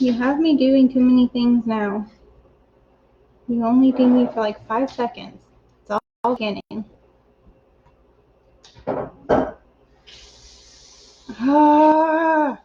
You have me doing too many things now. You only do me for like 5 seconds. It's all beginning. Ah!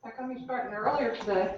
How come you're starting earlier today?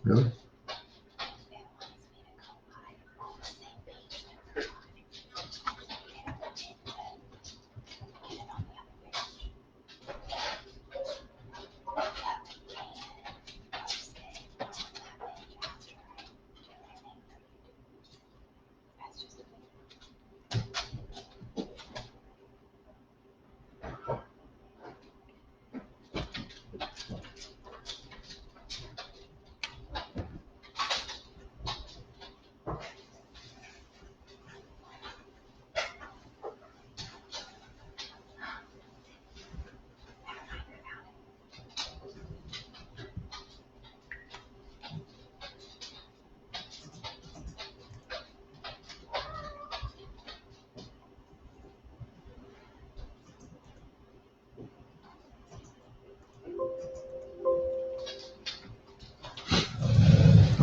Really?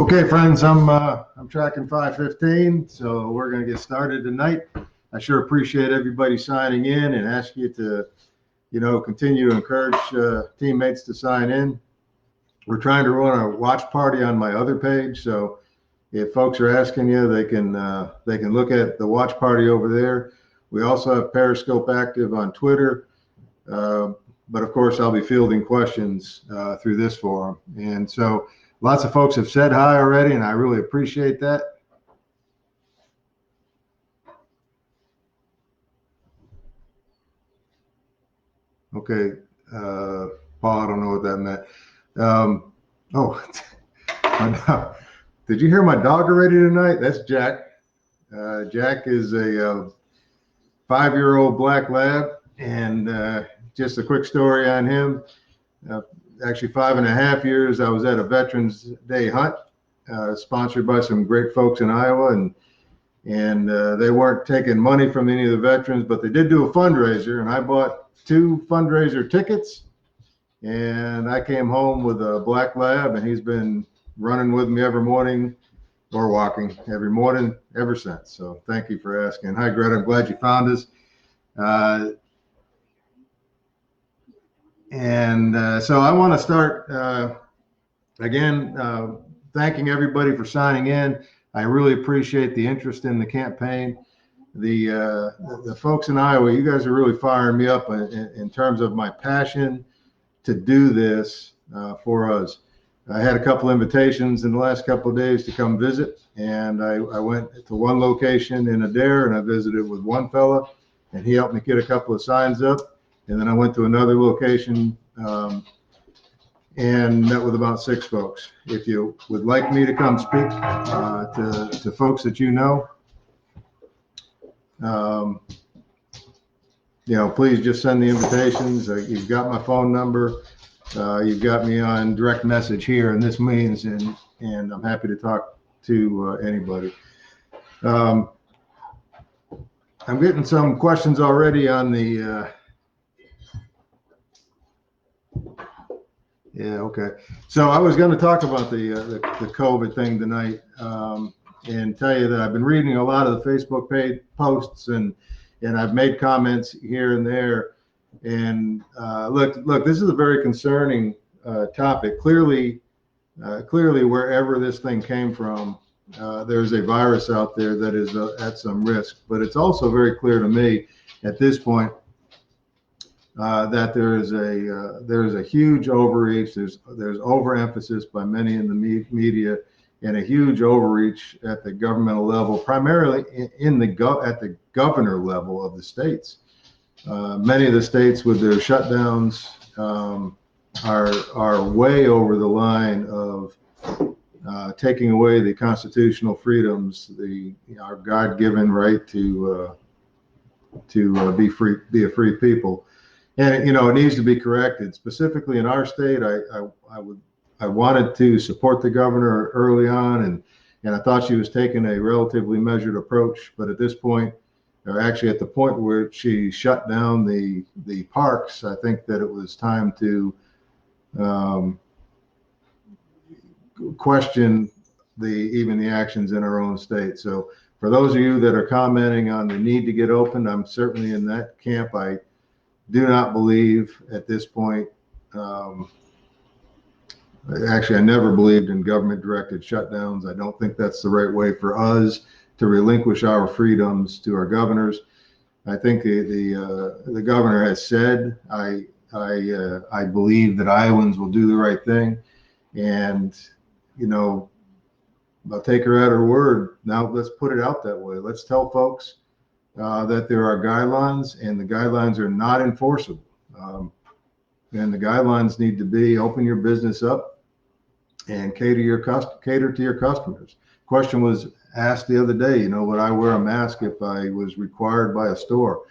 Okay, friends, I'm tracking 5:15, so we're going to get started tonight. I sure appreciate everybody signing in and ask you to, continue to encourage teammates to sign in. We're trying to run a watch party on my other page, so if folks are asking you, they can look at the watch party over there. We also have Periscope active on Twitter, but of course I'll be fielding questions through this forum, and so. Lots of folks have said hi already, and I really appreciate that. Okay, Paul, I don't know what that meant. Oh, did you hear my dog already tonight? That's Jack. Jack is a 5-year-old black lab, and just a quick story on him. Actually 5.5 years, I was at a Veterans Day hunt, sponsored by some great folks in Iowa, and they weren't taking money from any of the veterans, but they did do a fundraiser, and I bought 2 fundraiser tickets, and I came home with a black lab, and he's been running with me every morning, or walking every morning ever since. So thank you for asking. Hi, Greta, I'm glad you found us. So I want to start again, thanking everybody for signing in. I really appreciate the interest in the campaign. The folks in Iowa, you guys are really firing me up in terms of my passion to do this for us. I had a couple invitations in the last couple of days to come visit, and I went to one location in Adair, and I visited with one fella, and he helped me get a couple of signs up. And then I went to another location and met with about 6 folks. If you would like me to come speak to folks that you know, please just send the invitations. You've got my phone number. You've got me on direct message here in this means, and I'm happy to talk to anybody. I'm getting some questions already on the yeah, okay. So I was going to talk about the COVID thing tonight, and tell you that I've been reading a lot of the Facebook page posts, and I've made comments here and there. And look, this is a very concerning topic. Clearly, wherever this thing came from, there's a virus out there that is at some risk. But it's also very clear to me at this point that there is a huge overreach. There's overemphasis by many in the media, and a huge overreach at the governmental level, primarily at the governor level of the states. Many of the states with their shutdowns are way over the line of taking away the constitutional freedoms, our God-given right to be free, be a free people. And it needs to be corrected. Specifically in our state, I wanted to support the governor early on, and I thought she was taking a relatively measured approach. But at this point, or actually at the point where she shut down the parks, I think that it was time to question even the actions in our own state. So for those of you that are commenting on the need to get open, I'm certainly in that camp. I do not believe at this point, actually I never believed in government directed shutdowns. I don't think that's the right way for us to relinquish our freedoms to our governors. I think the governor has said, I believe that Iowans will do the right thing, and I'll take her at her word. Now let's put it out that way. Let's tell folks that there are guidelines, and the guidelines are not enforceable. And the guidelines need to be: open your business up and cater to your customers. Question was asked the other day, would I wear a mask if I was required by a store?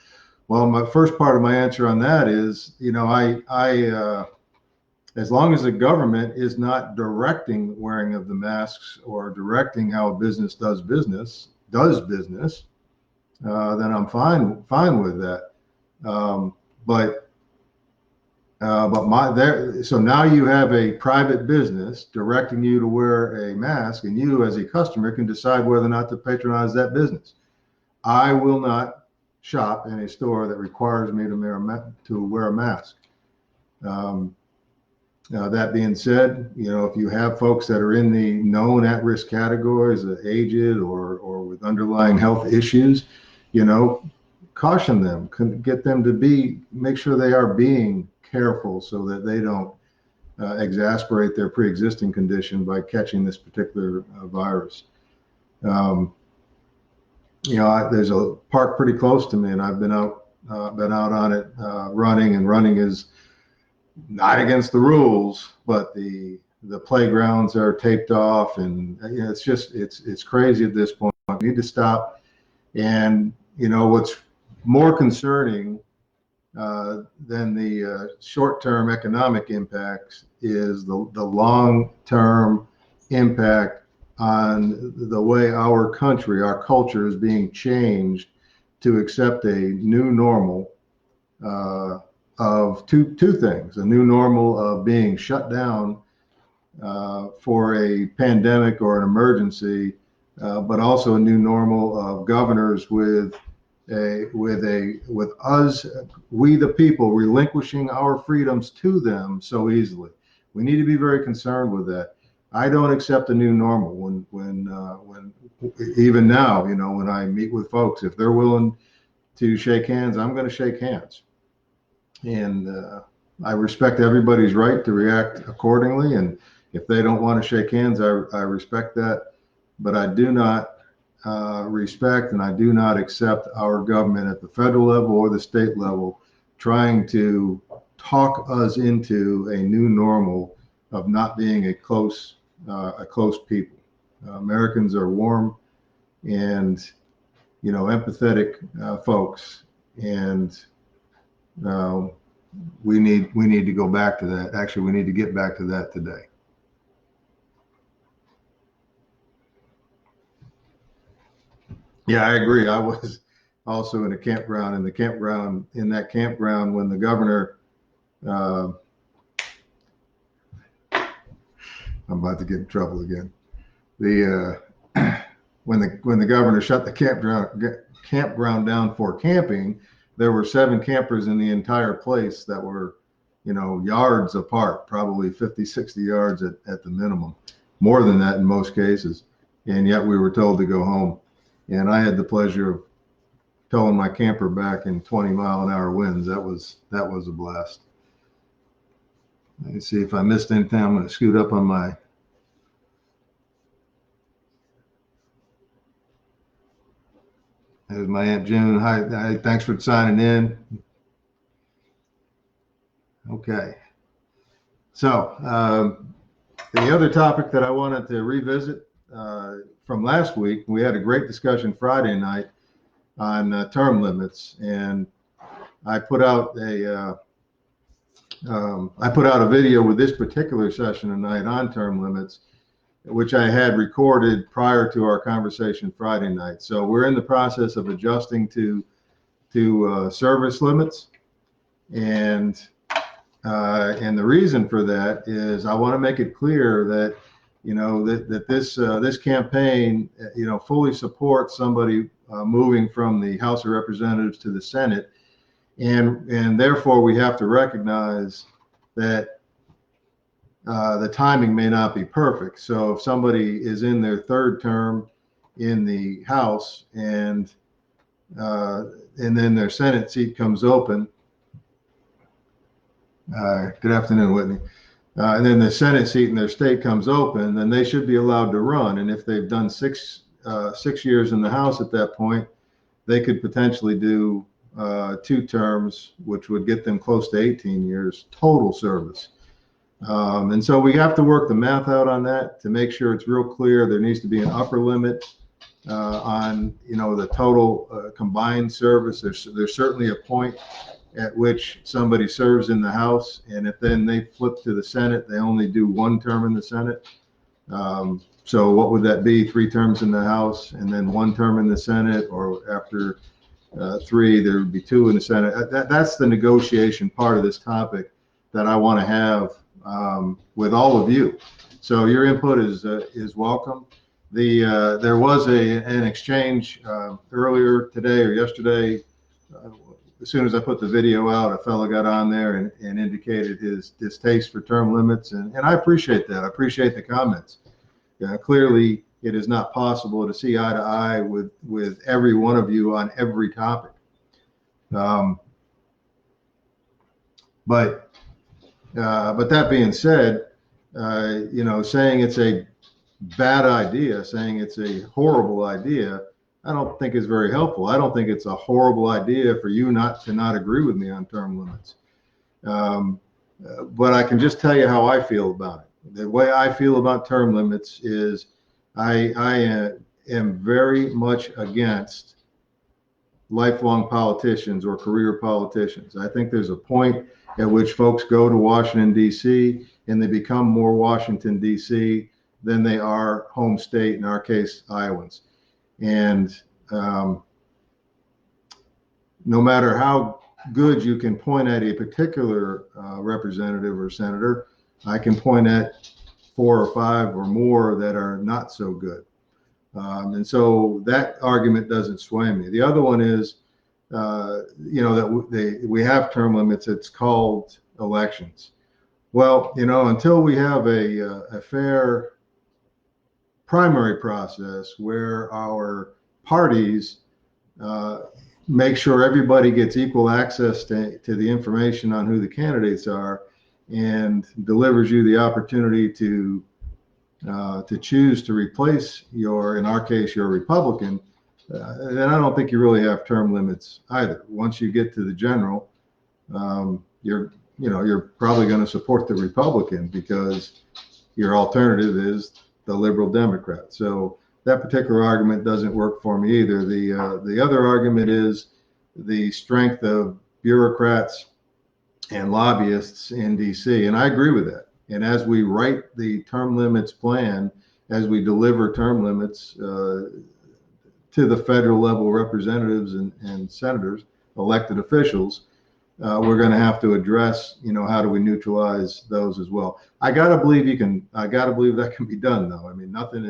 Well, my first part of my answer on that is, as long as the government is not directing wearing of the masks or directing how a business does business, then I'm fine with that. But So now you have a private business directing you to wear a mask, and you as a customer can decide whether or not to patronize that business. I will not shop in a store that requires me to wear a mask. Um, that being said, if you have folks that are in the known at-risk categories, aged or with underlying health issues, caution them, get them to make sure they are being careful so that they don't exasperate their pre-existing condition by catching this particular virus. There's a park pretty close to me, and I've been out on it running, and running is not against the rules, but the playgrounds are taped off, and it's crazy at this point. We need to stop. And what's more concerning than the short-term economic impacts is the long-term impact on the way our country, our culture is being changed to accept a new normal of two things: a new normal of being shut down for a pandemic or an emergency, but also a new normal of governors with us, we the people, relinquishing our freedoms to them so easily. We need to be very concerned with that. I don't accept a new normal when even now, when I meet with folks, if they're willing to shake hands, I'm going to shake hands. And I respect everybody's right to react accordingly. And if they don't want to shake hands, I respect that. But I do not respect and I do not accept our government at the federal level or the state level trying to talk us into a new normal of not being a close people. Americans are warm and empathetic folks, and we need to go back to that. Actually, we need to get back to that today. Yeah, I agree. I was also in a campground, in that campground when the governor, I'm about to get in trouble again. When the governor shut the campground down for camping, there were 7 campers in the entire place that were, yards apart, probably 50, 60 yards at the minimum, more than that in most cases. And yet we were told to go home. And I had the pleasure of towing my camper back in 20-mile-an-hour winds. That was a blast. Let me see if I missed anything. I'm going to scoot up on my. There's my Aunt June. Hi, thanks for signing in. Okay. So the other topic that I wanted to revisit from last week, we had a great discussion Friday night on term limits, and I put out a video with this particular session tonight on term limits, which I had recorded prior to our conversation Friday night. So we're in the process of adjusting to service limits, and the reason for that is I want to make it clear that that this campaign fully supports somebody moving from the House of Representatives to the Senate, and therefore we have to recognize that the timing may not be perfect. So if somebody is in their 3rd term in the House and then their Senate seat comes open, good afternoon, Whitney. And then the Senate seat in their state comes open, then they should be allowed to run. And if they've done 6 years in the House at that point, they could potentially do 2 terms, which would get them close to 18 years total service. And so we have to work the math out on that to make sure it's real clear. There needs to be an upper limit on the total combined service. There's certainly a point at which somebody serves in the House, and if then they flip to the Senate, they only do 1 term in the Senate. So what would that be? 3 terms in the House and then 1 term in the Senate, or after 3 there would be 2 in the Senate. That's the negotiation part of this topic. that I want to have with all of you. So your input is welcome. There was an exchange earlier today or yesterday. As soon as I put the video out, a fellow got on there and indicated his distaste for term limits, and I appreciate that. I appreciate the comments. Clearly, it is not possible to see eye to eye with every one of you on every topic. But that being said, saying it's a bad idea, saying it's a horrible idea, I don't think is very helpful. I don't think it's a horrible idea for you not agree with me on term limits. But I can just tell you how I feel about it. The way I feel about term limits is I am very much against lifelong politicians or career politicians. I think there's a point at which folks go to Washington, D.C., and they become more Washington, D.C. than they are home state, in our case, Iowans. And no matter how good you can point at a particular representative or senator, I can point at 4 or 5 or more that are not so good. And so that argument doesn't sway me. The other one is, that we have term limits. It's called elections. Well, until we have a fair primary process where our parties make sure everybody gets equal access to the information on who the candidates are and delivers you the opportunity to choose to replace in our case, your Republican, then I don't think you really have term limits either. Once you get to the general, you're probably going to support the Republican because your alternative is the liberal Democrat. So that particular argument doesn't work for me either. The other argument is the strength of bureaucrats and lobbyists in DC, and I agree with that. And as we write the term limits plan, as we deliver term limits to the federal level representatives and senators, elected officials, we're going to have to address, how do we neutralize those as well. I got to believe that can be done, though. I mean, nothing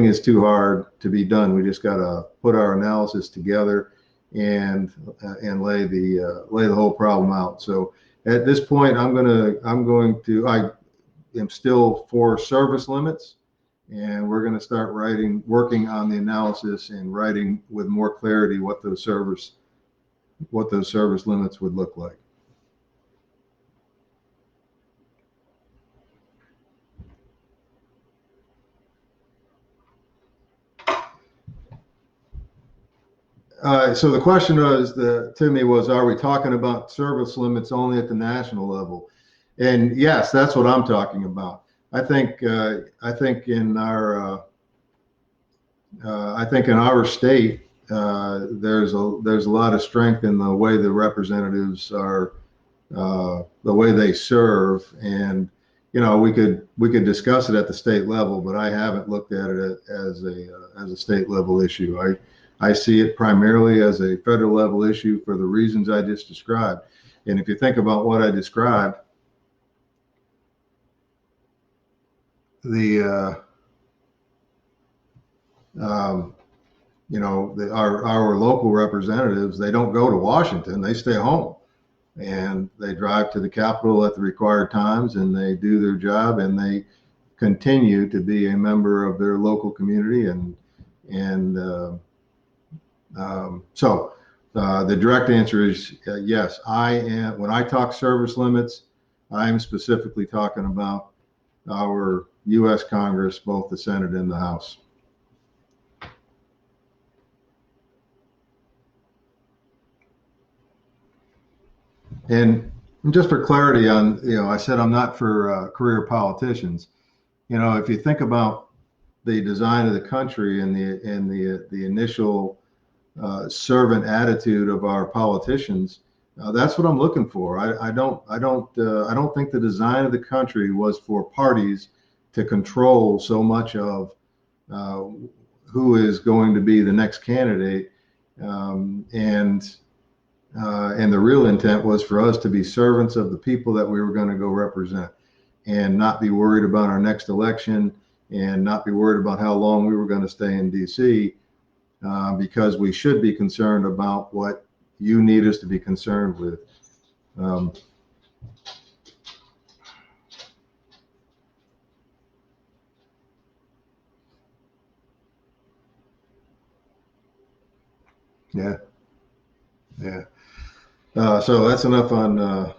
is too hard to be done. We just got to put our analysis together and lay the whole problem out. So at this point, I am still for service limits, and we're going to start working on the analysis and writing with more clarity what those service limits would look like. So the question to me was, are we talking about service limits only at the national level? And yes, that's what I'm talking about. I think in our state, there's a lot of strength in the way the representatives are, the way they serve, and we could discuss it at the state level, but I haven't looked at it as a state level issue. I see it primarily as a federal level issue for the reasons I just described. And if you think about what I described, our local representatives, they don't go to Washington, they stay home, and they drive to the Capitol at the required times, and they do their job, and they continue to be a member of their local community. So the direct answer is yes. When I talk service limits, I'm specifically talking about our U.S. Congress, both the Senate and the House. And just for clarity on, I said I'm not for career politicians. If you think about the design of the country and the initial servant attitude of our politicians, that's what I'm looking for. I don't think the design of the country was for parties to control so much of who is going to be the next candidate. And and the real intent was for us to be servants of the people that we were going to go represent, and not be worried about our next election, and not be worried about how long we were going to stay in DC, because we should be concerned about what you need us to be concerned with. Um, yeah, yeah. So that's enough on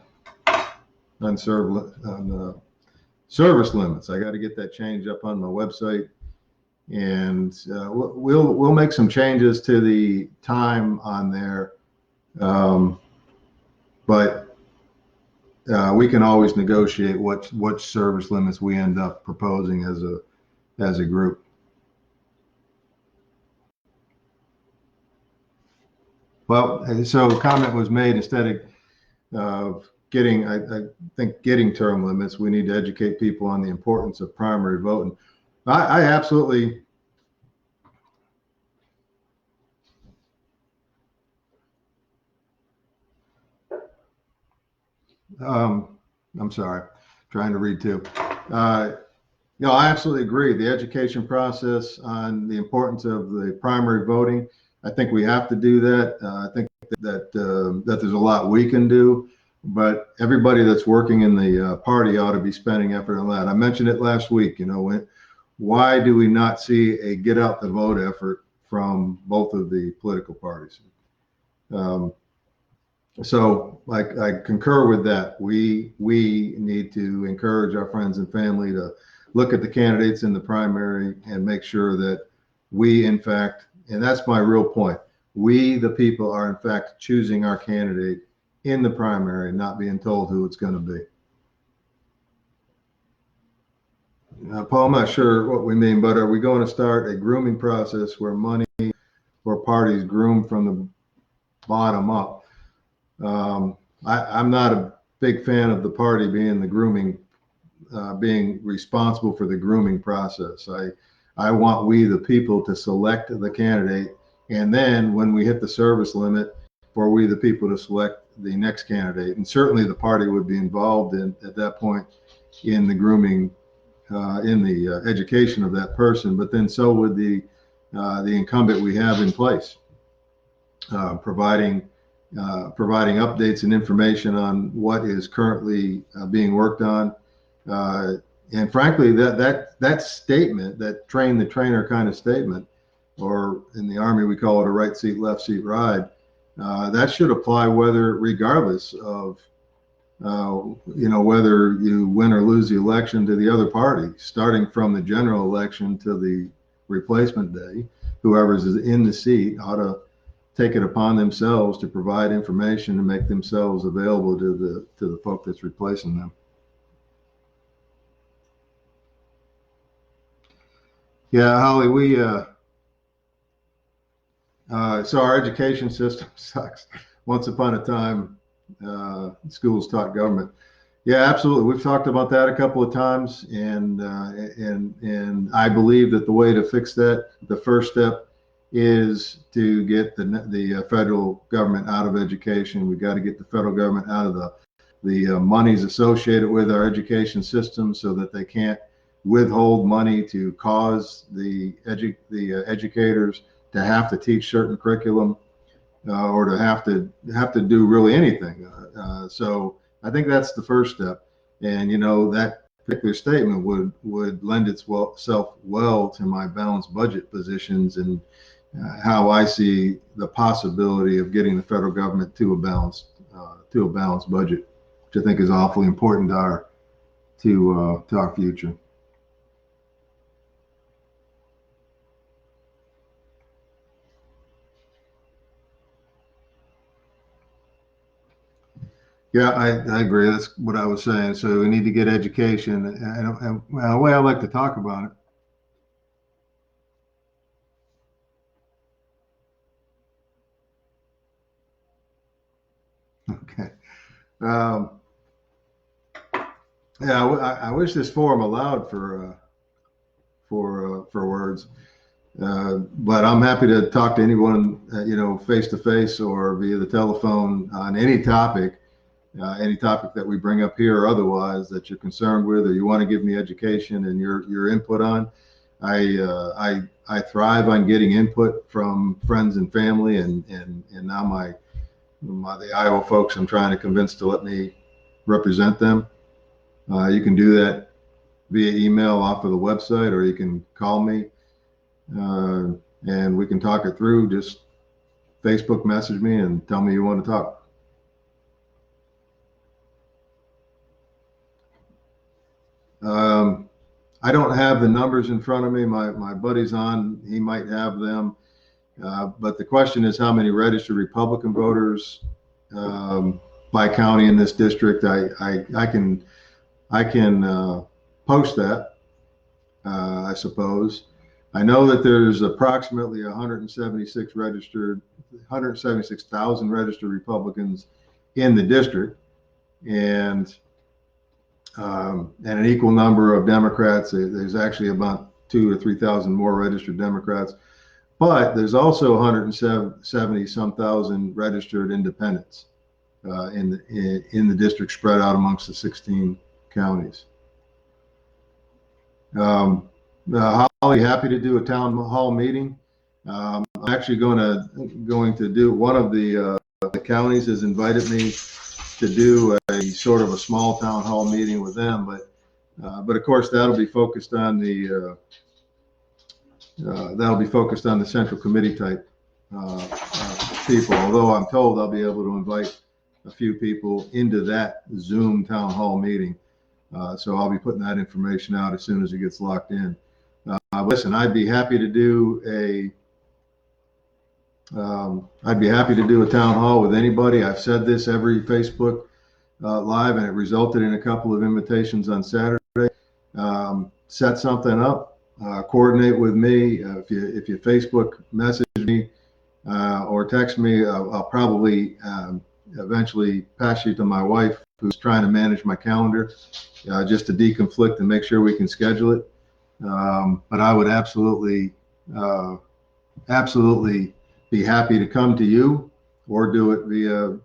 service limits. I got to get that change up on my website, and we'll make some changes to the time on there, but we can always negotiate what service limits we end up proposing as a group. Well, so a comment was made, instead of getting, I think getting term limits, we need to educate people on the importance of primary voting. I absolutely. I'm sorry, trying to read too. No, I absolutely agree. The education process on the importance of the primary voting, I think we have to do that. I think that there's a lot we can do, but everybody that's working in the party ought to be spending effort on that. I mentioned it last week. Why do we not see a get out the vote effort from both of the political parties? So I concur with that. We need to encourage our friends and family to look at the candidates in the primary and make sure that we, in fact, and that's my real point, we, the people, are in fact choosing our candidate in the primary, not being told who it's going to be. Paul, I'm not sure what we mean, but are we going to start a grooming process where parties groom from the bottom up? I'm not a big fan of the party being the grooming, being responsible for the grooming process. I want we, the people, to select the candidate, and then when we hit the service limit, for we, the people, to select the next candidate. And certainly the party would be involved at that point in the grooming, in the education of that person, but then so would the incumbent we have in place, providing updates and information on what is currently being worked on. And frankly, that statement, that train the trainer kind of statement, or in the Army we call it a right seat, left seat ride, that should apply regardless of whether you win or lose the election to the other party, starting from the general election to the replacement day. Whoever's in the seat ought to take it upon themselves to provide information and make themselves available to the folk that's replacing them. Yeah, Holly, so our education system sucks. Once upon a time, schools taught government. Yeah, absolutely. We've talked about that a couple of times, and I believe that the way to fix that, the first step, is to get the federal government out of education. We've got to get the federal government out of the monies associated with our education system, so that they can't withhold money to cause the educators to have to teach certain curriculum, or to have to do really anything. So I think that's the first step, and that particular statement would lend itself well to my balanced budget positions, and how I see the possibility of getting the federal government to a balanced budget, which I think is awfully important to our future. Yeah, I agree. That's what I was saying. So we need to get education, and the way I like to talk about it. Okay. Um, yeah, I wish this forum allowed for words. But I'm happy to talk to anyone, face to face or via the telephone on any topic that we bring up here or otherwise that you're concerned with or you want to give me education and your input on. I thrive on getting input from friends and family, and now the Iowa folks I'm trying to convince to let me represent them. You can do that via email off of the website, or you can call me, and we can talk it through. Just Facebook message me and tell me you want to talk. I don't have the numbers in front of me. My buddy's on, he might have them. But the question is how many registered Republican voters by county in this district. I can post that, I suppose. I know that there's approximately 176,000 registered Republicans in the district, and an equal number of Democrats. There's actually about 2,000 or 3,000 more registered Democrats, but there's also 170 some thousand registered independents in the district, spread out amongst the 16 counties. Holly, happy to do a town hall meeting. I'm actually going to do, one of the counties has invited me to do a sort of a small town hall meeting with them, but of course that'll be focused on the central committee type people. Although I'm told I'll be able to invite a few people into that Zoom town hall meeting. So I'll be putting that information out as soon as it gets locked in. Listen, I'd be happy to do a town hall with anybody. I've said this every Facebook Live, and it resulted in a couple of invitations on Saturday. Set something up, coordinate with me. If you Facebook message me or text me, I'll probably eventually pass you to my wife, who's trying to manage my calendar, just to deconflict and make sure we can schedule it. But I would absolutely be happy to come to you or do it via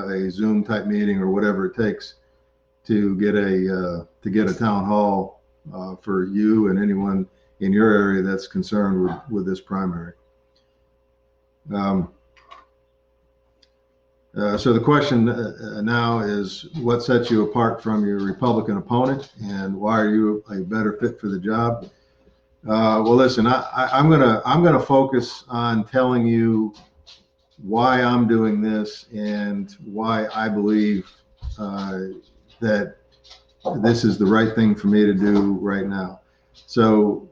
a Zoom type meeting or whatever it takes to get a town hall for you and anyone in your area that's concerned with this primary. So the question now is, what sets you apart from your Republican opponent, and why are you a better fit for the job? Well, listen, I'm gonna focus on telling you why I'm doing this and why I believe that this is the right thing for me to do right now. So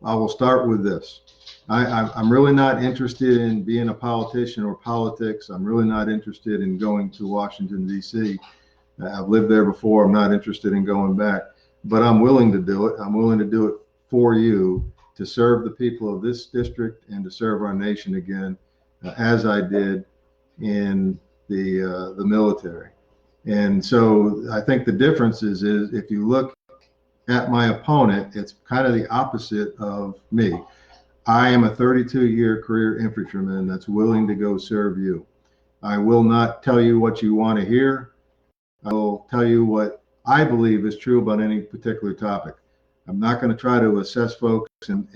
I will start with this. I'm really not interested in being a politician or politics. I'm really not interested in going to Washington, D.C. I've lived there before. I'm not interested in going back, but I'm willing to do it. I'm willing to do it for you, to serve the people of this district and to serve our nation again, as I did in the military. And so I think the difference is if you look at my opponent, it's kind of the opposite of me. I am a 32-year career infantryman that's willing to go serve you. I will not tell you what you want to hear. I will tell you what I believe is true about any particular topic. I'm not going to try to assess folks and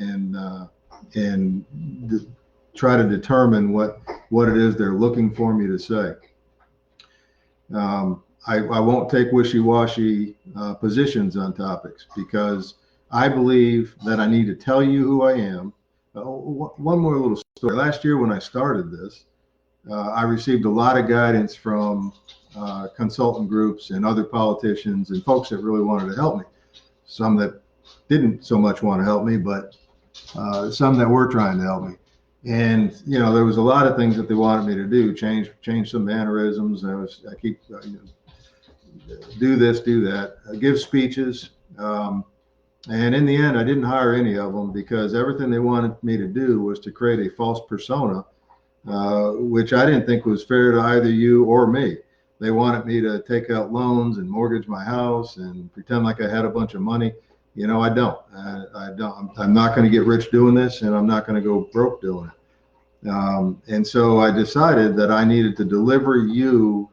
try to determine what it is they're looking for me to say. I won't take wishy-washy positions on topics, because I believe that I need to tell you who I am. One more little story. Last year when I started this, I received a lot of guidance from consultant groups and other politicians and folks that really wanted to help me. Some that didn't so much want to help me, but some that were trying to help me. And there was a lot of things that they wanted me to do, change some mannerisms. I keep do this, do that, give speeches. And in the end, I didn't hire any of them, because everything they wanted me to do was to create a false persona, which I didn't think was fair to either you or me. They wanted me to take out loans and mortgage my house and pretend like I had a bunch of money. You know, I don't. I don't. I'm not going to get rich doing this, and I'm not going to go broke doing it. And so I decided that I needed to deliver you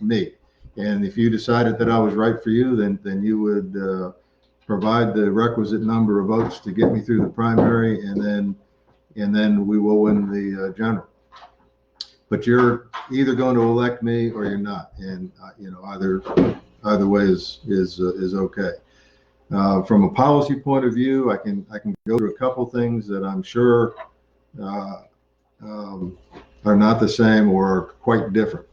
me. And if you decided that I was right for you, then you would provide the requisite number of votes to get me through the primary, and then we will win the general. But you're either going to elect me or you're not, and you know, either way is okay. From a policy point of view, I can go through a couple things that I'm sure uh, are not the same or are quite different.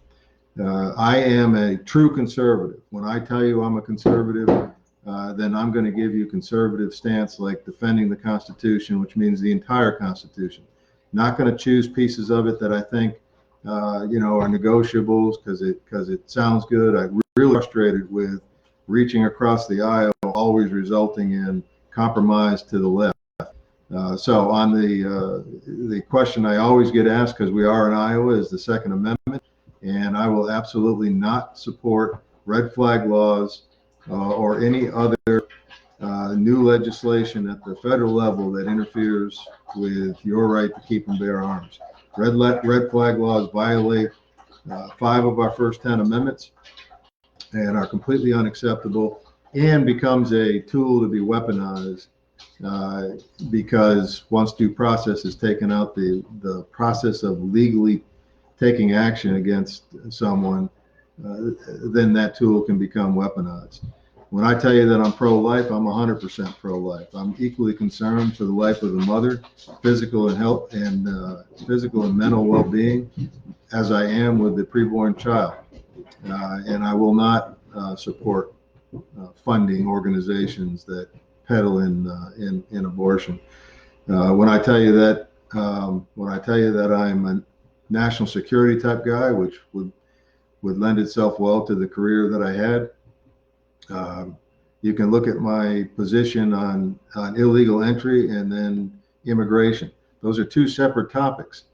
I am a true conservative. When I tell you I'm a conservative, then I'm going to give you conservative stance like defending the Constitution, which means the entire Constitution. Not going to choose pieces of it that I think you know, are negotiables because it sounds good. I'm really frustrated with reaching across the aisle, always resulting in compromise to the left. So on the question I always get asked, because we are in Iowa, is the Second Amendment, and I will absolutely not support red flag laws or any other new legislation at the federal level that interferes with your right to keep and bear arms. Red flag laws violate 5 of our first 10 amendments and are completely unacceptable, and becomes a tool to be weaponized because once due process is taken out, the process of legally taking action against someone, then that tool can become weaponized. When I tell you that I'm pro-life, I'm 100% pro-life. I'm equally concerned for the life of the mother, physical and health and physical and mental well-being, as I am with the preborn child. And I will not support funding organizations that peddle in abortion. When I tell you that I'm a national security type guy, which would lend itself well to the career that I had. You can look at my position on illegal entry and then immigration. Those are 2 separate topics.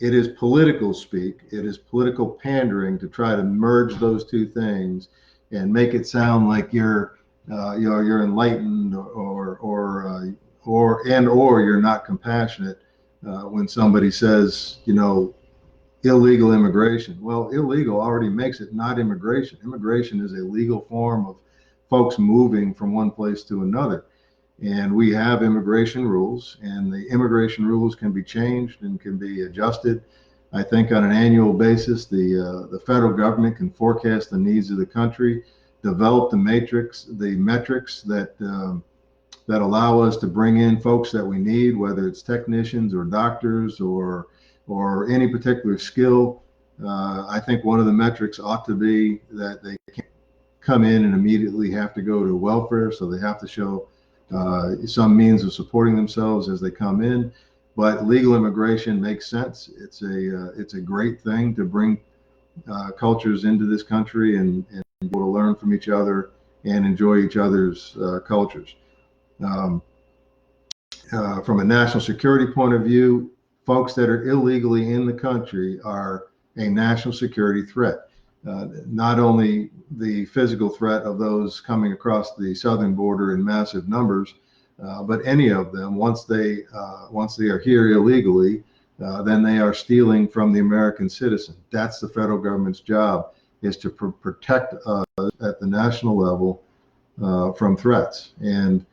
It is political speak. It is political pandering to try to merge those 2 things and make it sound like you're enlightened or you're not compassionate when somebody says, you know, illegal immigration. Well, illegal already makes it not immigration. Immigration is a legal form of folks moving from one place to another. And we have immigration rules, and the immigration rules can be changed and can be adjusted. I think on an annual basis, the federal government can forecast the needs of the country, develop the metrics that allow us to bring in folks that we need, whether it's technicians or doctors or any particular skill. I think one of the metrics ought to be that they can't come in and immediately have to go to welfare, so they have to show some means of supporting themselves as they come in. But legal immigration makes sense. It's a great thing to bring cultures into this country and be able to learn from each other and enjoy each other's cultures. From a national security point of view, folks that are illegally in the country are a national security threat. Not only the physical threat of those coming across the southern border in massive numbers, but any of them, once they are here illegally, then they are stealing from the American citizen. That's the federal government's job, is to protect us at the national level from threats. And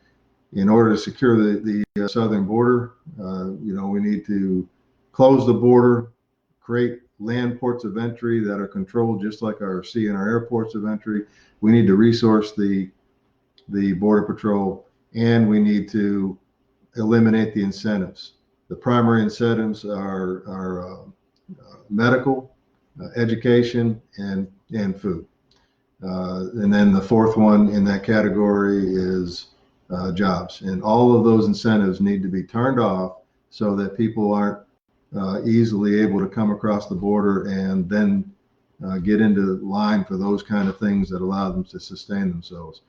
in order to secure the southern border, you know, we need to close the border, create land ports of entry that are controlled just like our sea and our airports of entry. We need to resource the border patrol, and we need to eliminate the incentives. The primary incentives are medical, education, and food. And then the 4th one in that category is jobs. And all of those incentives need to be turned off so that people aren't easily able to come across the border and then get into line for those kind of things that allow them to sustain themselves.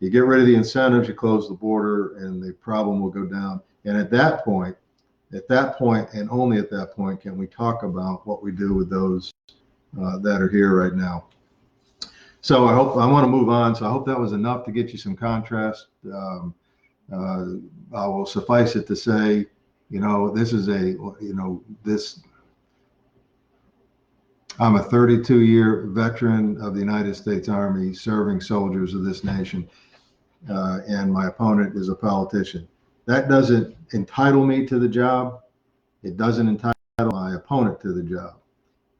You get rid of the incentives, you close the border, and the problem will go down. And at that point, and only at that point, can we talk about what we do with those that are here right now. So I want to move on. So I hope that was enough to get you some contrast. I will suffice it to say, this is I'm a 32-year veteran of the United States Army serving soldiers of this nation, and my opponent is a politician. That doesn't entitle me to the job. It doesn't entitle my opponent to the job.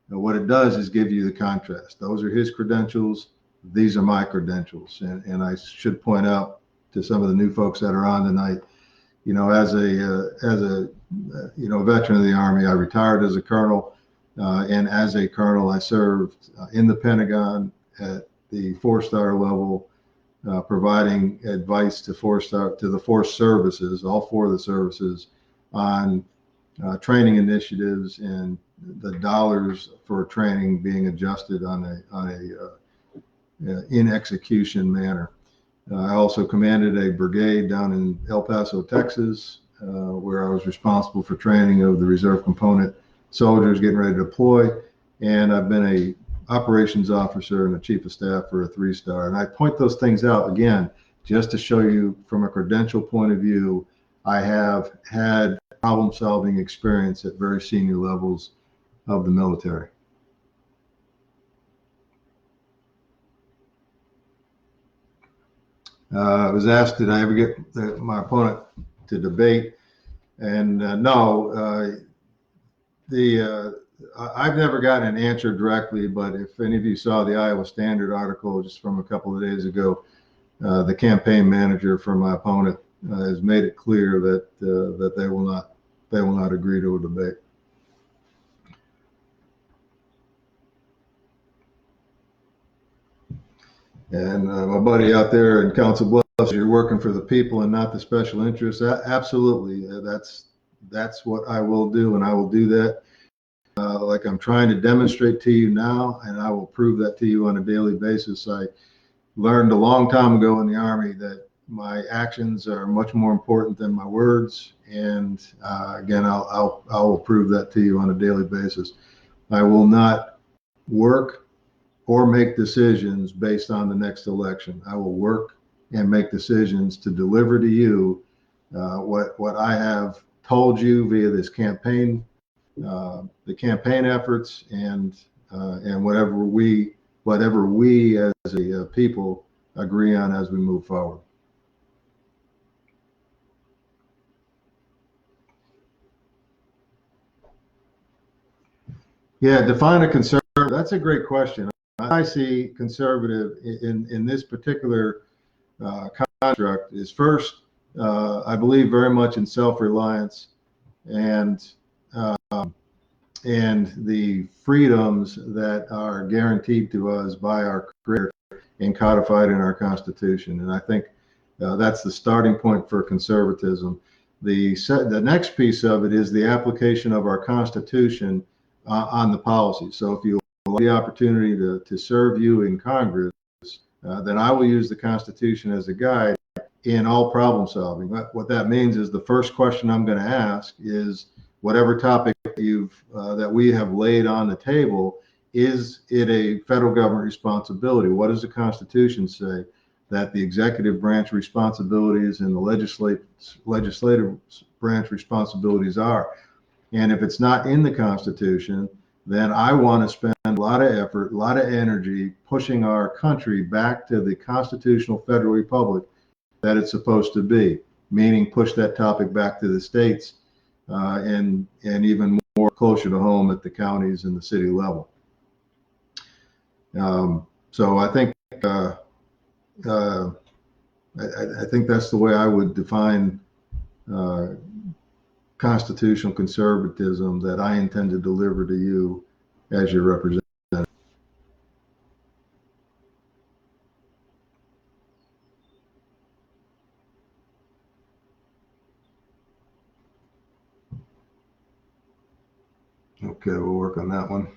Now, what it does is give you the contrast. Those are his credentials. These are my credentials. And I should point out to some of the new folks that are on tonight, as a veteran of the Army, I retired as a colonel. And as a colonel, I served in the Pentagon at the 4-star level, providing advice to the force services, all 4 of the services, on training initiatives and the dollars for training being adjusted on a in execution manner. I also commanded a brigade down in El Paso, Texas, where I was responsible for training of the reserve component soldiers getting ready to deploy. And I've been a operations officer and a chief of staff for a 3-star. And I point those things out again, just to show you from a credential point of view, I have had problem solving experience at very senior levels of the military. I was asked, did I ever get my opponent to debate? And no, I've never gotten an answer directly, but if any of you saw the Iowa Standard article just from a couple of days ago, the campaign manager for my opponent has made it clear that they will not agree to a debate. And my buddy out there in Council Bluffs, you're working for the people and not the special interests. Absolutely, that's what I will do, and I will do that. Like I'm trying to demonstrate to you now, and I will prove that to you on a daily basis. I learned a long time ago in the Army that my actions are much more important than my words, and again, I will prove that to you on a daily basis. I will not work or make decisions based on the next election. I will work and make decisions to deliver to you what I have told you via this campaign, the campaign efforts, and whatever we as a people agree on as we move forward. Yeah, define a conservative. That's a great question. I see conservative in this particular construct is first, I believe very much in self-reliance and the freedoms that are guaranteed to us by our Creator and codified in our Constitution. And I think that's the starting point for conservatism. The next piece of it is the application of our Constitution on the policy. So if you allow the opportunity to serve you in Congress, then I will use the Constitution as a guide in all problem solving. What that means is the first question I'm going to ask is whatever topic that we have laid on the table, is it a federal government responsibility? What does the Constitution say that the executive branch responsibilities and the legislative branch responsibilities are? And if it's not in the Constitution, then I want to spend a lot of effort, a lot of energy pushing our country back to the constitutional federal republic that it's supposed to be, meaning push that topic back to the states and even more closer to home at the counties and the city level. So I think I think that's the way I would define constitutional conservatism that I intend to deliver to you as your representative. Okay, we'll work on that one.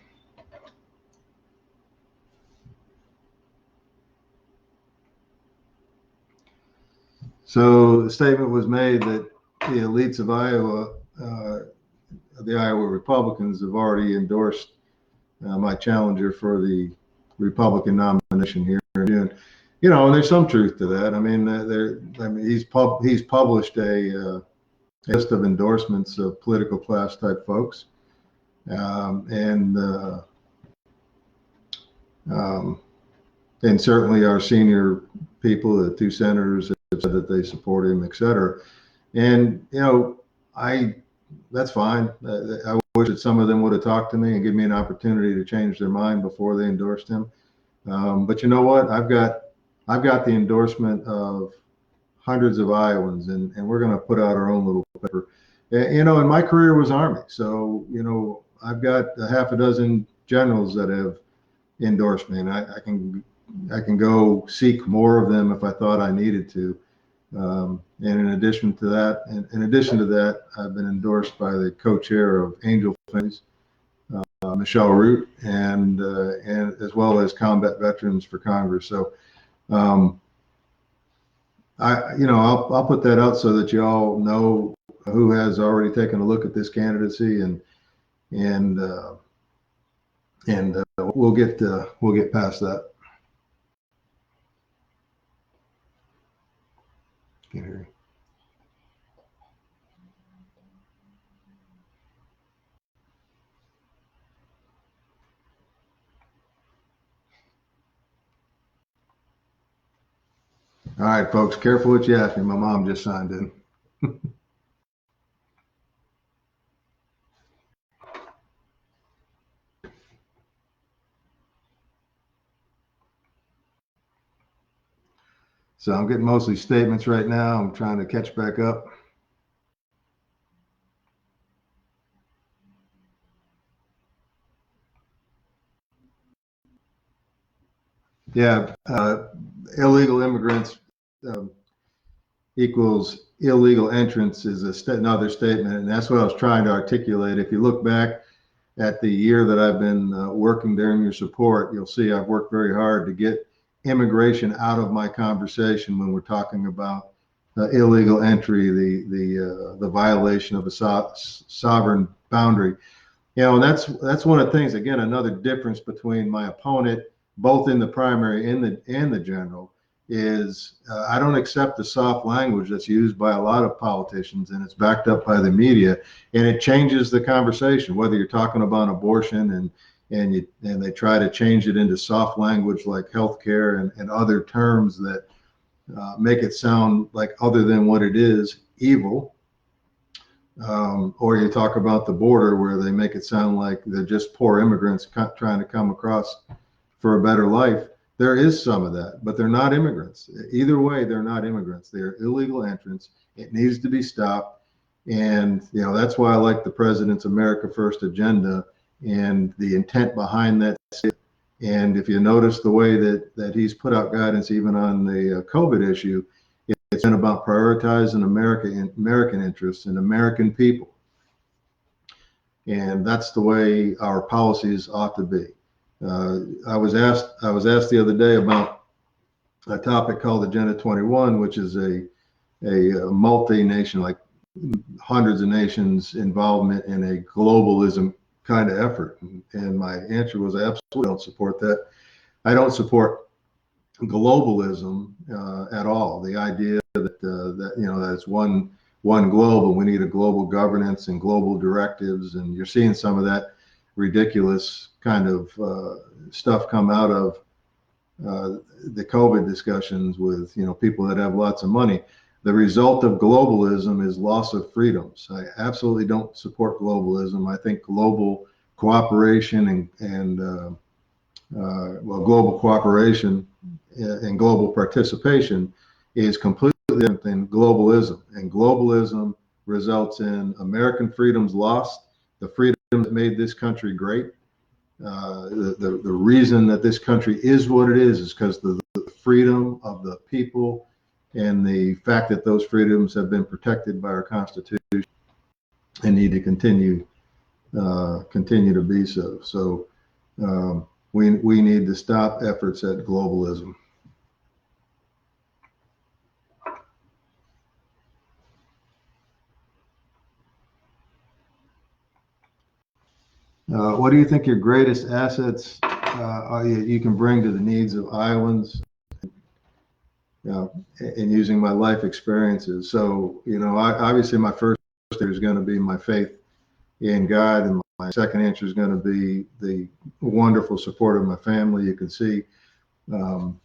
So the statement was made that the elites of Iowa, the Iowa Republicans, have already endorsed my challenger for the Republican nomination. administration here. And, you know, and there's some truth to that. I mean, he's published a list of endorsements of political class type folks, and certainly our senior people, the two senators, have said that they support him, et cetera. And, you know, that's fine. I wish that some of them would have talked to me and give me an opportunity to change their mind before they endorsed him. But you know what? I've got the endorsement of hundreds of Iowans, and we're going to put out our own little paper. You know, and my career was Army. So, you know, I've got a half a dozen generals that have endorsed me, and I can go seek more of them if I thought I needed to. And in addition to that, I've been endorsed by the co-chair of Angel Families, Michelle Root, and as well as Combat Veterans for Congress. So, I'll put that out so that you all know who has already taken a look at this candidacy, and we'll get past that. Can't hear you. All right, folks, careful what you ask me. My mom just signed in. So I'm getting mostly statements right now. I'm trying to catch back up. Yeah, illegal immigrants equals illegal entrance is another statement, and that's what I was trying to articulate. If you look back at the year that I've been working during your support, you'll see I've worked very hard to get immigration out of my conversation when we're talking about illegal entry, the violation of a sovereign boundary. You know, and that's one of the things. Again, another difference between my opponent, both in the primary and the general, is I don't accept the soft language that's used by a lot of politicians, and it's backed up by the media, and it changes the conversation. Whether you're talking about abortion and they try to change it into soft language like healthcare and other terms that make it sound like, other than what it is, evil. Or you talk about the border where they make it sound like they're just poor immigrants trying to come across for a better life. There is some of that, but they're not immigrants. Either way, they're not immigrants. They're illegal entrants. It needs to be stopped. And, you know, that's why I like the president's America First agenda and the intent behind that. And if you notice the way that he's put out guidance, even on the COVID issue, it's been about prioritizing American interests and American people. And that's the way our policies ought to be. I was asked the other day about a topic called Agenda 21, which is a multi-nation, like hundreds of nations involvement in a globalism kind of effort. And my answer was, I absolutely don't support that. I don't support globalism at all. The idea that you know, that it's one globe and we need a global governance and global directives, and you're seeing some of that ridiculous kind of stuff come out of the COVID discussions with, you know, people that have lots of money. The result of globalism is loss of freedoms. I absolutely don't support globalism. I think global cooperation and global cooperation and global participation is completely different than globalism. And globalism results in American freedoms lost, the freedom that made this country great. The reason that this country is what it is because the freedom of the people and the fact that those freedoms have been protected by our Constitution and need to continue to be so. So we need to stop efforts at globalism. What do you think your greatest assets you can bring to the needs of Iowans, and using my life experiences. So, obviously my first answer is going to be my faith in God, and my second answer is going to be the wonderful support of my family. You can see, know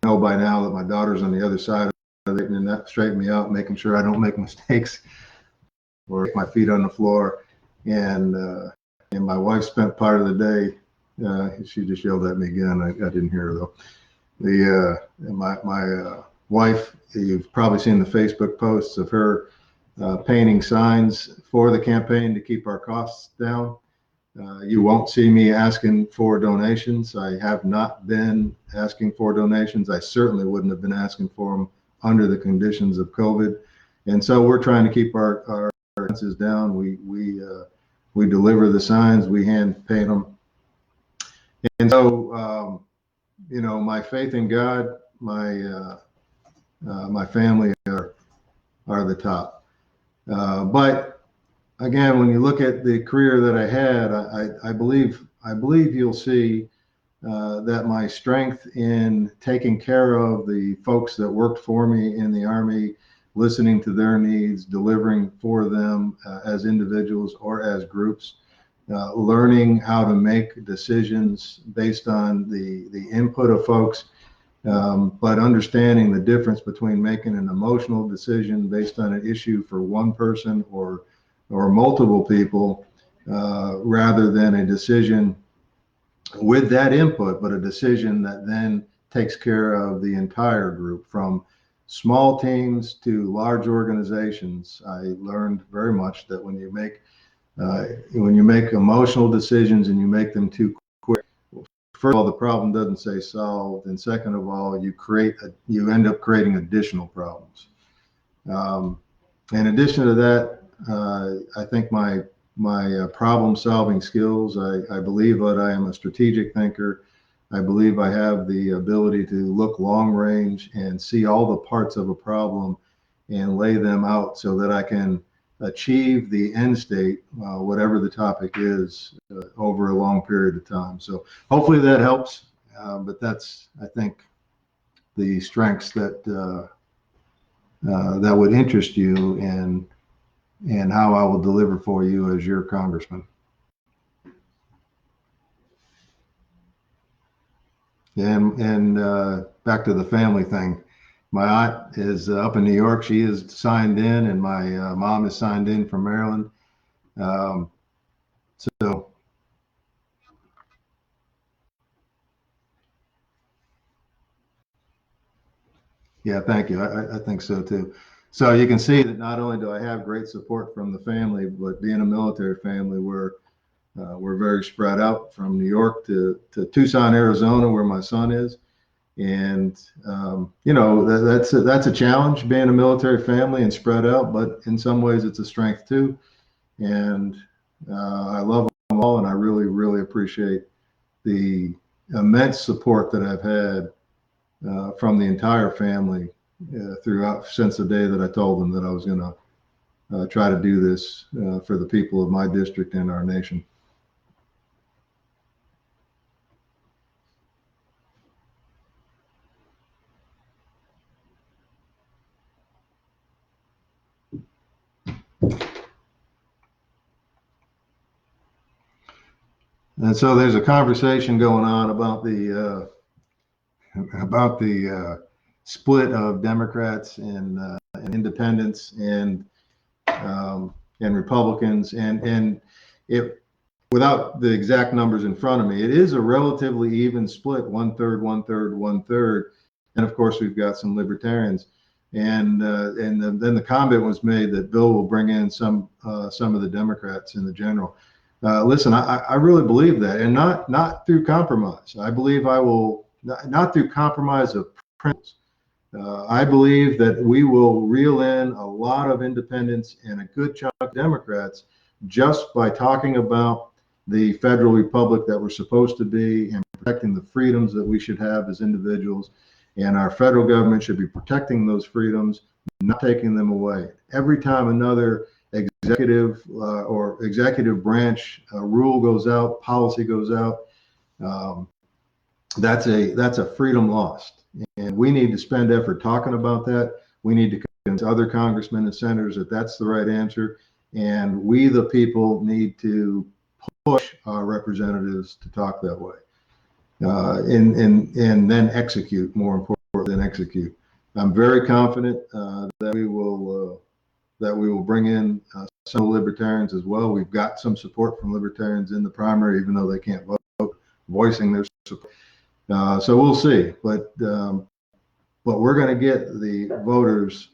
by now that my daughter's on the other side of it, and that straighten me out, making sure I don't make mistakes or my feet on the floor. And my wife spent part of the day. She just yelled at me again. I didn't hear her though. My wife, you've probably seen the Facebook posts of her painting signs for the campaign to keep our costs down. You won't see me asking for donations. I have not been asking for donations. I certainly wouldn't have been asking for them under the conditions of COVID. And so we're trying to keep our expenses down. We deliver the signs, we hand paint them. And so, my faith in God, my family are the top. But again, when you look at the career that I had, I believe you'll see that my strength in taking care of the folks that worked for me in the Army, listening to their needs, delivering for them as individuals or as groups, learning how to make decisions based on the input of folks, but understanding the difference between making an emotional decision based on an issue for one person or multiple people, rather than a decision with that input, but a decision that then takes care of the entire group, from small teams to large organizations. I learned very much that when you make emotional decisions and you make them too quick, first of all, the problem doesn't stay solved, and second of all, you end up creating additional problems. In addition to that, I think my problem-solving skills. I believe that I am a strategic thinker. I believe I have the ability to look long range and see all the parts of a problem and lay them out so that I can achieve the end state, whatever the topic is, over a long period of time. So hopefully that helps. But that's, I think, the strengths that would interest you, and how I will deliver for you as your congressman. And back to the family thing. My aunt is up in New York. She is signed in, and my mom is signed in from Maryland. So yeah, thank you. I think so too. So you can see that not only do I have great support from the family, but being a military family, we're very spread out, from New York to Tucson, Arizona, where my son is. And that's a challenge, being a military family and spread out, but in some ways it's a strength too. And I love them all, and I really, really appreciate the immense support that I've had from the entire family throughout, since the day that I told them that I was going to try to do this for the people of my district and our nation. And so there's a conversation going on about the split of Democrats and independents and Republicans, and it, without the exact numbers in front of me, it is a relatively even split, 1/3, 1/3, 1/3, and of course we've got some libertarians, and then the comment was made that Bill will bring in some of the Democrats in the general. Listen, I really believe that, and not through compromise. I believe I will not through compromise of principles. I believe that we will reel in a lot of independents and a good chunk of Democrats just by talking about the federal republic that we're supposed to be, and protecting the freedoms that we should have as individuals. And our federal government should be protecting those freedoms, not taking them away. Every time another executive or executive branch rule goes out, policy goes out, that's a freedom lost, and we need to spend effort talking about that. We need to convince other congressmen and senators that that's the right answer, and we the people need to push our representatives to talk that way, and then execute. More important than execute, I'm very confident that we will bring in some libertarians as well. We've got some support from libertarians in the primary, even though they can't vote, voicing their support. So we'll see, but we're going to get the voters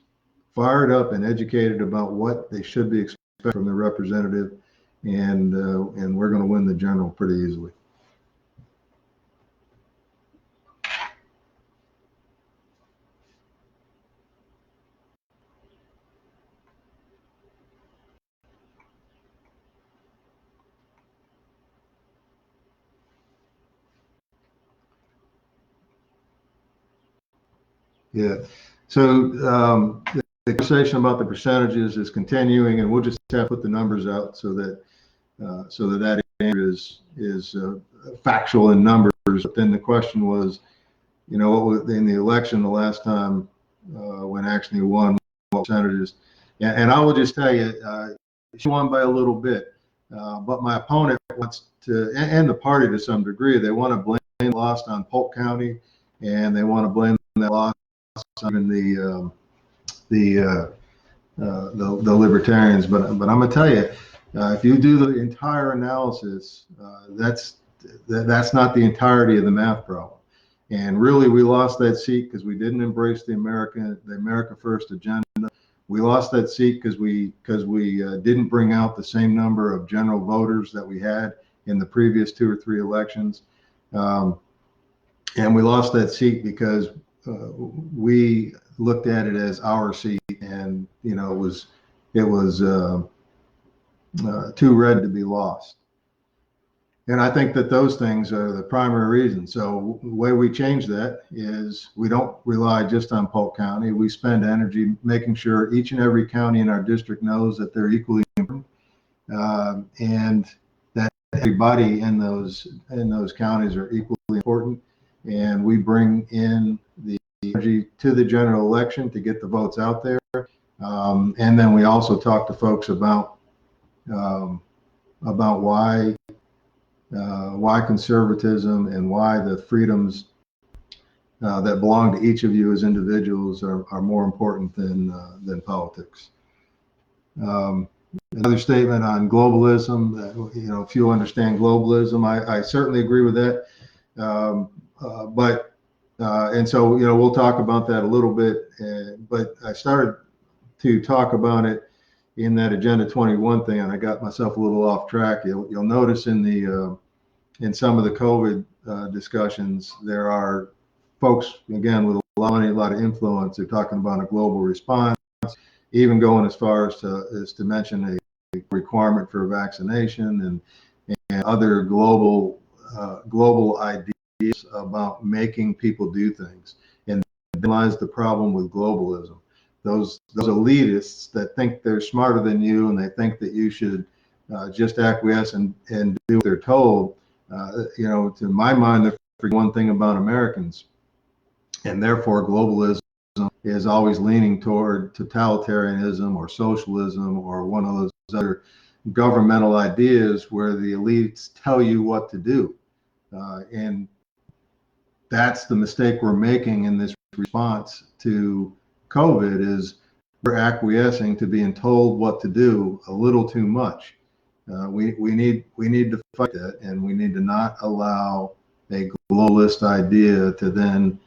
fired up and educated about what they should be expecting from their representative, and we're going to win the general pretty easily. Yeah. So the conversation about the percentages is continuing, and we'll just have to put the numbers out so that that answer is factual in numbers. But then the question was, what was in the election the last time when actually won, what percentages? And I will just tell you, she won by a little bit, but my opponent wants to, and the party to some degree, they want to blame the loss on Polk County, and they want to blame that loss on the libertarians. But I'm going to tell you, if you do the entire analysis, that's not the entirety of the math problem. And really, we lost that seat because we didn't embrace the America First agenda. We lost that seat because we didn't bring out the same number of general voters that we had in the previous 2 or 3 elections, and we lost that seat because we looked at it as our seat, and it was too red to be lost. And I think that those things are the primary reason. So the way we change that is we don't rely just on Polk County. We spend energy making sure each and every county in our district knows that they're equally important, and that everybody in those counties are equally important. And we bring in the energy to the general election to get the votes out there. And then we also talk to folks about why conservatism and why the freedoms that belong to each of you as individuals are more important than politics. Another statement on globalism, if you understand globalism, I certainly agree with that. And so, we'll talk about that a little bit, but I started to talk about it in that Agenda 21 thing, and I got myself a little off track. You'll notice in some of the COVID discussions, there are folks, again, with a lot of money, a lot of influence. They're talking about a global response, even going as far as to mention a requirement for vaccination and other global ideas about making people do things. And that lies the problem with globalism. Those elitists that think they're smarter than you, and they think that you should just acquiesce and do what they're told. To my mind, they're forgetting one thing about Americans, and therefore globalism is always leaning toward totalitarianism or socialism or one of those other governmental ideas where the elites tell you what to do. And that's the mistake we're making in this response to COVID, is we're acquiescing to being told what to do a little too much. We need to fight that, and we need to not allow a globalist idea to then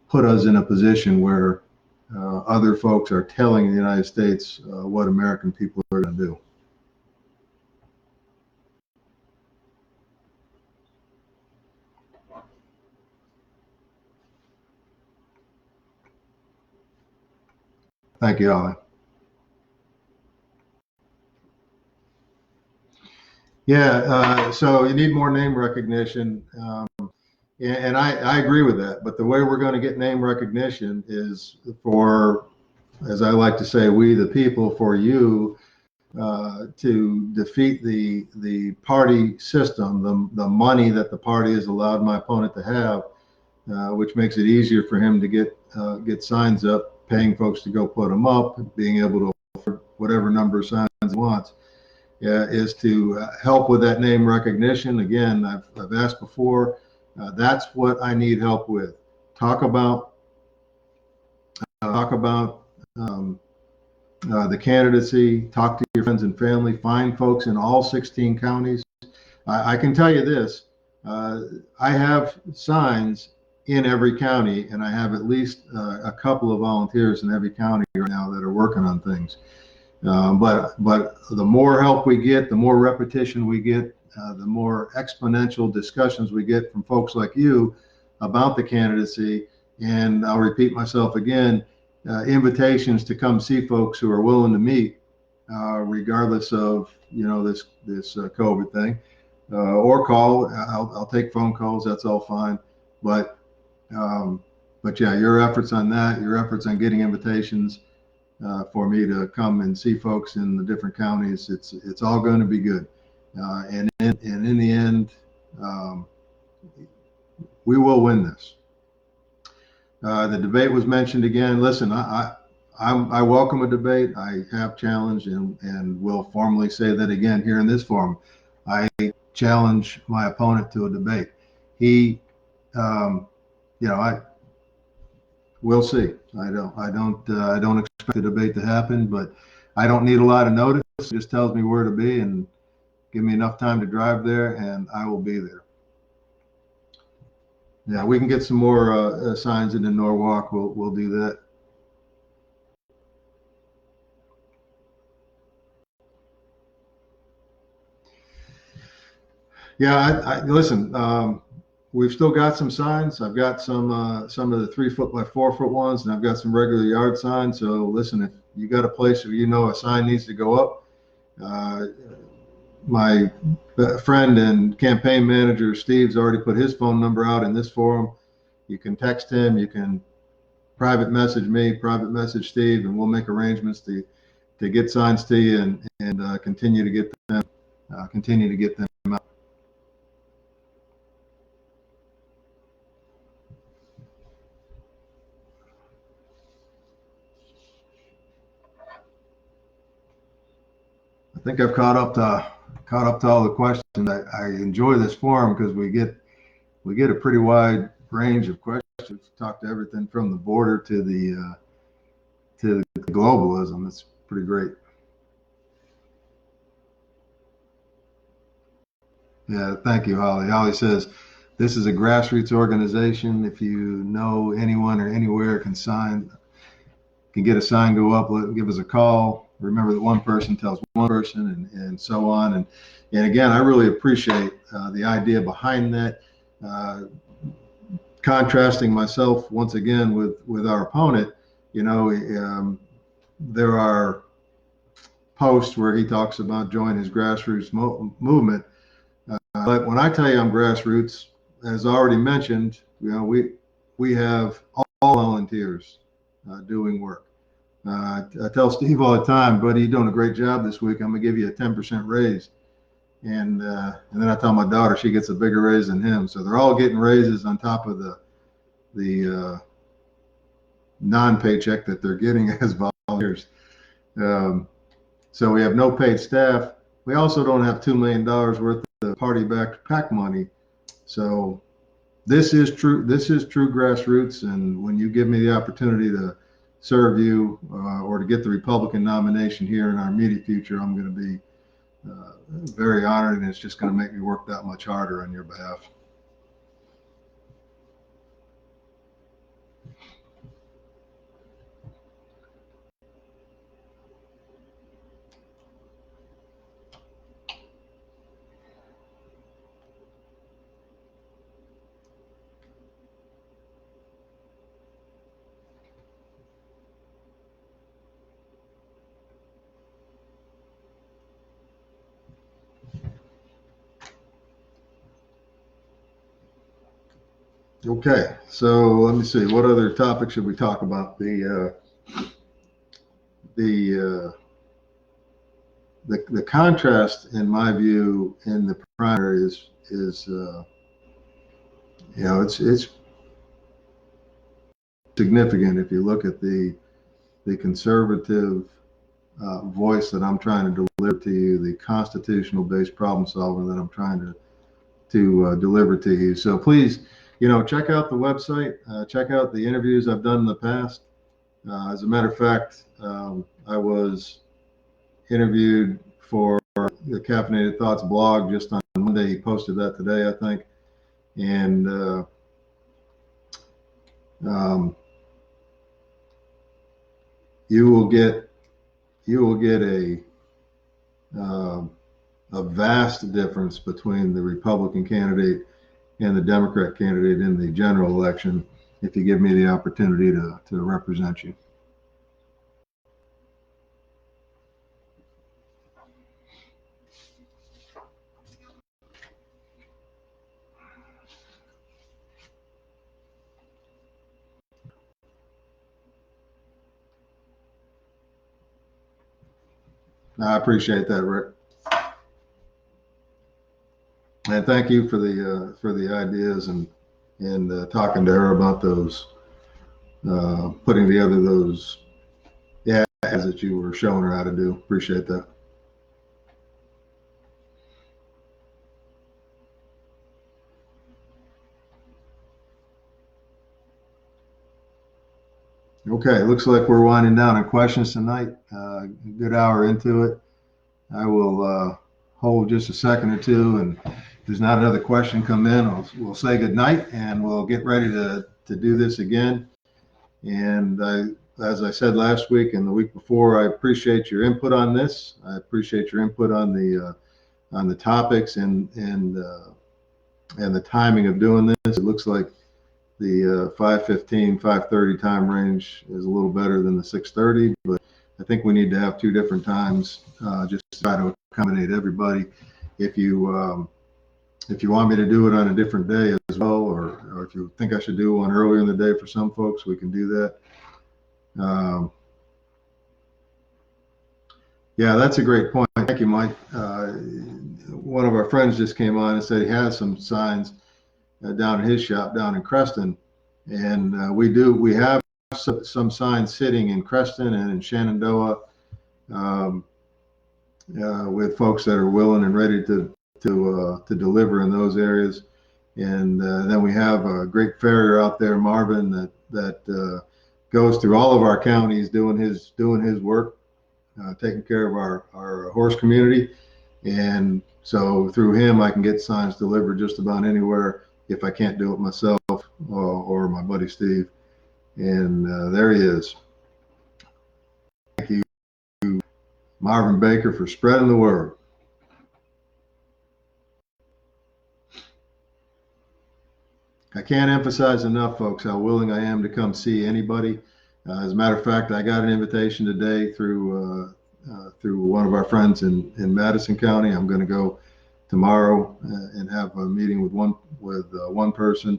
put us in a position where other folks are telling the United States what American people are going to do. Thank you, Ollie. Yeah, so you need more name recognition, and I agree with that. But the way we're going to get name recognition is for, as I like to say, we the people, for you to defeat the party system, the money that the party has allowed my opponent to have, which makes it easier for him to get signs up, paying folks to go put them up, being able to offer whatever number of signs he wants, is to help with that name recognition. Again, I've asked before, that's what I need help with. Talk about the candidacy, talk to your friends and family, find folks in all 16 counties. I can tell you this, I have signs in every county, and I have at least a couple of volunteers in every county right now that are working on things. But the more help we get, the more repetition we get, the more exponential discussions we get from folks like you about the candidacy. And I'll repeat myself again, invitations to come see folks who are willing to meet, regardless of this COVID thing, or call. I'll take phone calls. That's all fine. But yeah, your efforts on that, your efforts on getting invitations for me to come and see folks in the different counties, it's all going to be good. And in the end, we will win this. The debate was mentioned again. Listen, I welcome a debate. I have challenged and will formally say that again here in this forum. I challenge my opponent to a debate. We'll see. I don't expect the debate to happen, but I don't need a lot of notice. It just tells me where to be and give me enough time to drive there, and I will be there. Yeah, we can get some more signs in Norwalk. We'll do that. Yeah, listen. We've still got some signs. I've got some of the 3 foot by 4 foot ones, and I've got some regular yard signs. So listen, if you got a place where a sign needs to go up, my friend and campaign manager Steve's already put his phone number out in this forum. You can text him. You can private message me, private message Steve, and we'll make arrangements to get signs to you and continue to get them out. I think I've caught up to all the questions. I enjoy this forum because we get a pretty wide range of questions. We've talked to everything from the border to the globalism. It's pretty great. Yeah, thank you, Holly. Holly says this is a grassroots organization. If you know anyone or anywhere can get a sign go up, give us a call. Remember that one person tells one person, and so on. And again, I really appreciate the idea behind that. Contrasting myself once again with our opponent, there are posts where he talks about joining his grassroots movement. But when I tell you I'm grassroots, as already mentioned, we have all volunteers doing work. I tell Steve all the time, buddy, you're doing a great job this week. I'm gonna give you a 10% raise, and then I tell my daughter she gets a bigger raise than him. So they're all getting raises on top of the non-paycheck that they're getting as volunteers. So we have no paid staff. We also don't have $2 million worth of party-backed PAC money. So this is true grassroots. And when you give me the opportunity to serve you or to get the Republican nomination here in our immediate future, I'm going to be very honored, and it's just going to make me work that much harder on your behalf. Okay, so let me see. What other topic should we talk about? the contrast, in my view, in the primary is it's significant if you look at the conservative voice that I'm trying to deliver to you, the constitutional-based problem solving that I'm trying to deliver to you. So please, check out the website, check out the interviews I've done in the past. As a matter of fact, I was interviewed for the Caffeinated Thoughts blog just on Monday. He posted that today, I think, and you will get a vast difference between the Republican candidate and the Democrat candidate in the general election if you give me the opportunity to represent you. I appreciate that, Rick, and thank you for the ideas and talking to her about those, putting together those ads that you were showing her how to do. Appreciate that. Okay, looks like we're winding down on questions tonight. A good hour into it. I will hold just a second or two, and if there's not another question come in, we'll say good night, and we'll get ready to do this again. And as I said last week and the week before, I appreciate your input on this. I appreciate your input on the topics and the timing of doing this. It looks like the 5:15, 5:30 time range is a little better than the 6:30, but I think we need to have two different times just to try to accommodate everybody. If you want me to do it on a different day as well, or if you think I should do one earlier in the day for some folks, we can do that. Yeah, that's a great point. Thank you, Mike. One of our friends just came on and said he has some signs down in his shop down in Creston, and we have some signs sitting in Creston and in Shenandoah with folks that are willing and ready to deliver in those areas. And then we have a great farrier out there, Marvin, that goes through all of our counties doing his work, taking care of our horse community. And so through him, I can get signs delivered just about anywhere if I can't do it myself or my buddy Steve. And there he is. Thank you, Marvin Baker, for spreading the word. I can't emphasize enough, folks, how willing I am to come see anybody. As a matter of fact, I got an invitation today through one of our friends in Madison County. I'm going to go tomorrow and have a meeting with one person.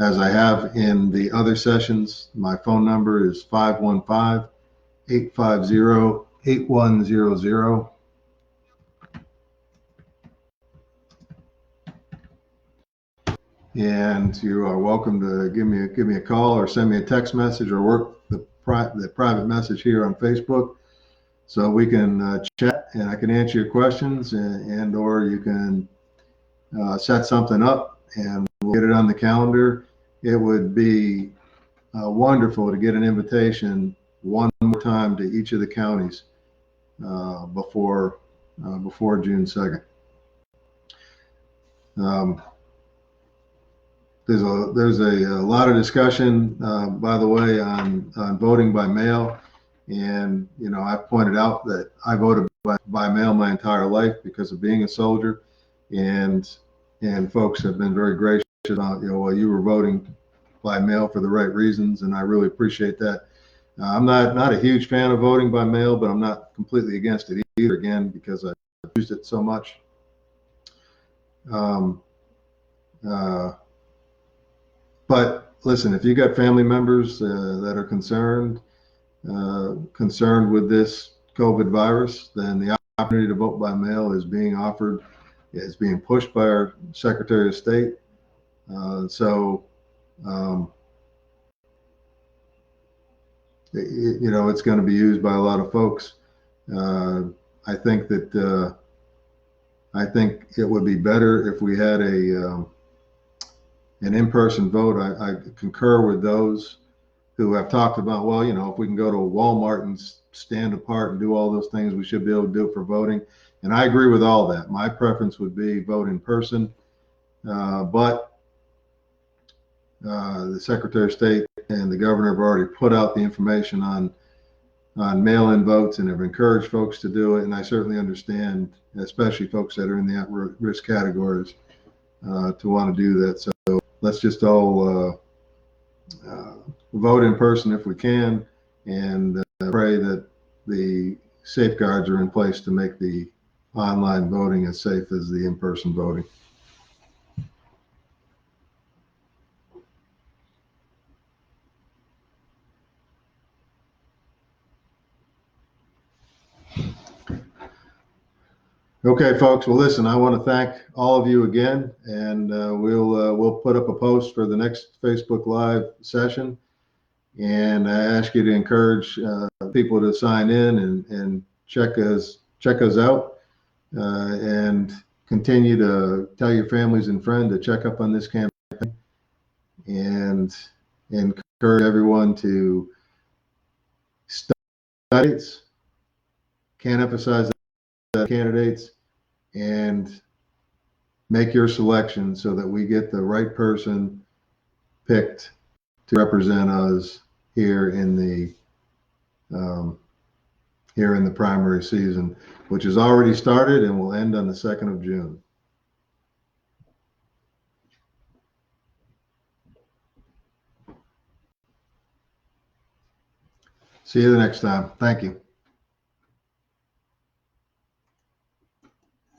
As I have in the other sessions, my phone number is 515-850-8100. And you are welcome to give me a call or send me a text message or work the private message here on Facebook, so we can chat and I can answer your questions, and or you can set something up and we'll get it on the calendar. It would be wonderful to get an invitation one more time to each of the counties before June 2nd. There's a lot of discussion, by the way, on voting by mail, and I've pointed out that I voted by mail my entire life because of being a soldier, and folks have been very gracious about well, you were voting by mail for the right reasons, and I really appreciate that. I'm not a huge fan of voting by mail, but I'm not completely against it either. Again, because I've used it so much. But listen, if you got family members that are concerned with this COVID virus, then the opportunity to vote by mail is being offered, is being pushed by our Secretary of State. So, it's going to be used by a lot of folks. I think that I think it would be better if we had an in-person vote. I concur with those who have talked about, well, if we can go to a Walmart and stand apart and do all those things, we should be able to do it for voting. And I agree with all that. My preference would be vote in person, but the Secretary of State and the governor have already put out the information on mail-in votes and have encouraged folks to do it. And I certainly understand, especially folks that are in the at-risk categories, to want to do that. So let's just all vote in person if we can, and pray that the safeguards are in place to make the online voting as safe as the in-person voting. Okay, folks. Well, listen, I want to thank all of you again, and we'll put up a post for the next Facebook Live session. And I ask you to encourage people to sign in and check us out, and continue to tell your families and friends to check up on this campaign, and encourage everyone to study. Can't emphasize that, candidates, and make your selection so that we get the right person picked to represent us here in the primary season, which has already started and will end on the 2nd of June. See you the next time. Thank you.